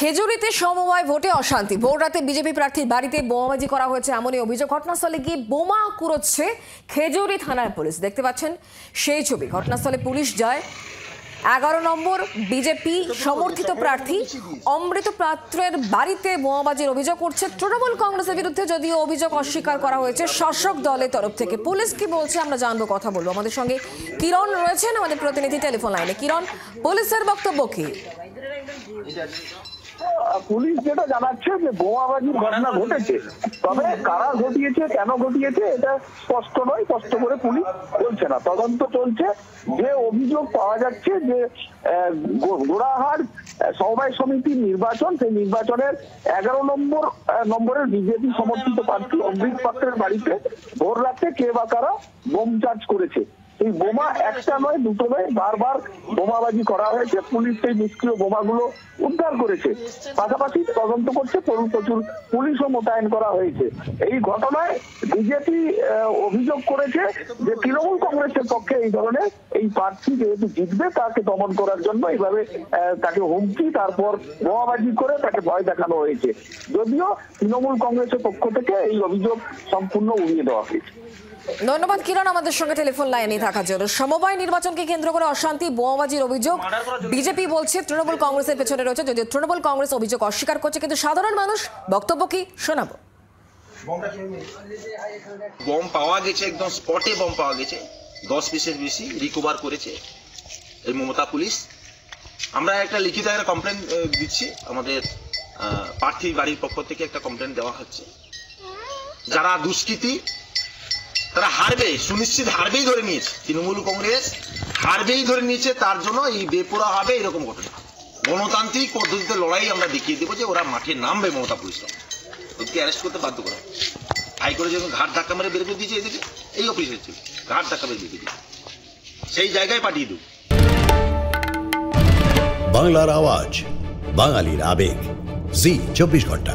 খেজুরিতে সমবায় ভোটে অশান্তি। ভোট রাতে বিজেপি প্রার্থীর বাড়িতে বোমাবাজি করা হয়েছে এমনই অভিযোগ। ঘটনাস্থলে গিয়ে বোমা কুড়োচ্ছে খেজুরি থানার পুলিশ। দেখতে পাচ্ছেন সেই ছবি। ঘটনাস্থলে পুলিশ যায়। 11 নম্বর বিজেপি সমর্থিত প্রার্থী অমৃত পাত্রের বাড়িতে বোমাবাজির অভিযোগ করছে তৃণমূল কংগ্রেসের বিরুদ্ধে, যদিও অভিযোগ অস্বীকার করা হয়েছে শাসক দলের তরফ থেকে। পুলিশ কি বলছে আমরা জানবো, কথা বলবো। আমাদের সঙ্গে কিরণ রয়েছেন, আমাদের প্রতিনিধি টেলিফোন লাইনে। কিরণ, পুলিশের বক্তব্য কি? পুলিশ যেটা জানাচ্ছে যে বোমাবাজির ঘটনা ঘটেছে, তবে কারা ঘটিয়েছে, কেন ঘটিয়েছে এটা স্পষ্ট নয়, স্পষ্ট করে পুলিশ বলছে না। তদন্ত চলছে। যে অভিযোগ পাওয়া যাচ্ছে যে গোড়াহাট সমবায় সমিতির নির্বাচন, সেই নির্বাচনের 11 নম্বরের বিজেপি সমর্থিত প্রার্থী অমৃত পাত্রের বাড়িতে ভোর রাতে কে বা কারা বোম চার্জ করেছে। এই বোমা একটা নয়, দুটো নয়, বারবার বোমাবাজি করা হয়েছে। পুলিশ সেই নিষ্ক্রিয় বোমাগুলো উদ্ধার করেছে। পাশাপাশি তদন্ত করছে, প্রচুর পুলিশও মোতায়েন করা হয়েছে। এই ঘটনায় বিজেপি অভিযোগ করেছে যে তৃণমূল কংগ্রেসের পক্ষে এই ধরনের এই প্রার্থী যেহেতু জিতবে তাকে দমন করার জন্য এইভাবে তাকে হুমকি, তারপর বোমাবাজি করে তাকে ভয় দেখানো হয়েছে। যদিও তৃণমূল কংগ্রেসের পক্ষ থেকে এই অভিযোগ সম্পূর্ণ উড়িয়ে দেওয়া হয়েছে। ধন্যবাদ কিরণ আমাদের সঙ্গে টেলিফোন লাইনে থাকার জন্য। সমবায় নির্বাচনকে কেন্দ্র করে অশান্তি, বোমাবাজির অভিযোগ বিজেপি বলছে তৃণমূল কংগ্রেসের পেছনে রয়েছে, যদিও তৃণমূল কংগ্রেস অভিযোগ অস্বীকার করছে। কিন্তু সাধারণ মানুষ বক্তব্য কি শোনাবো। বম পাওয়া গেছে, একদম স্পটে বম পাওয়া গেছে। 10 পিসের বেশি রিকভার করেছে এই মমতা পুলিশ। আমরা একটা লিখিত একটা কমপ্লেন দিচ্ছি। আমাদের প্রার্থীর বাড়ির পক্ষ থেকে একটা কমপ্লেন দেওয়া হচ্ছে। যারা দুষ্কৃতী তারা হারবে, সুনিশ্চিত হারবেই ধরে নিয়েছে। তৃণমূল কংগ্রেস হারবেই ধরে নিয়েছে, তার জন্য এই বেপরোয়া হবে এরকম ঘটনা। গণতান্ত্রিক পদ্ধতিতে লড়াই আমরা দেখিয়ে দেবো যে ওরা মাঠে নামবে। মমতা পুলিশরা ওদেরকে অ্যারেস্ট করতে বাধ্য করা। হাই করে যখন ঘাট ধাক্কা মেরে বের করে দিয়েছে, এদিকে এই অফিসে ছিল ঘাট ধাক্কা মেরে বের করে দিয়েছে, সেই জায়গায় পাঠিয়ে দেব। বাংলার আওয়াজ, বাঙালির আবেগ, জি 24 ঘন্টা।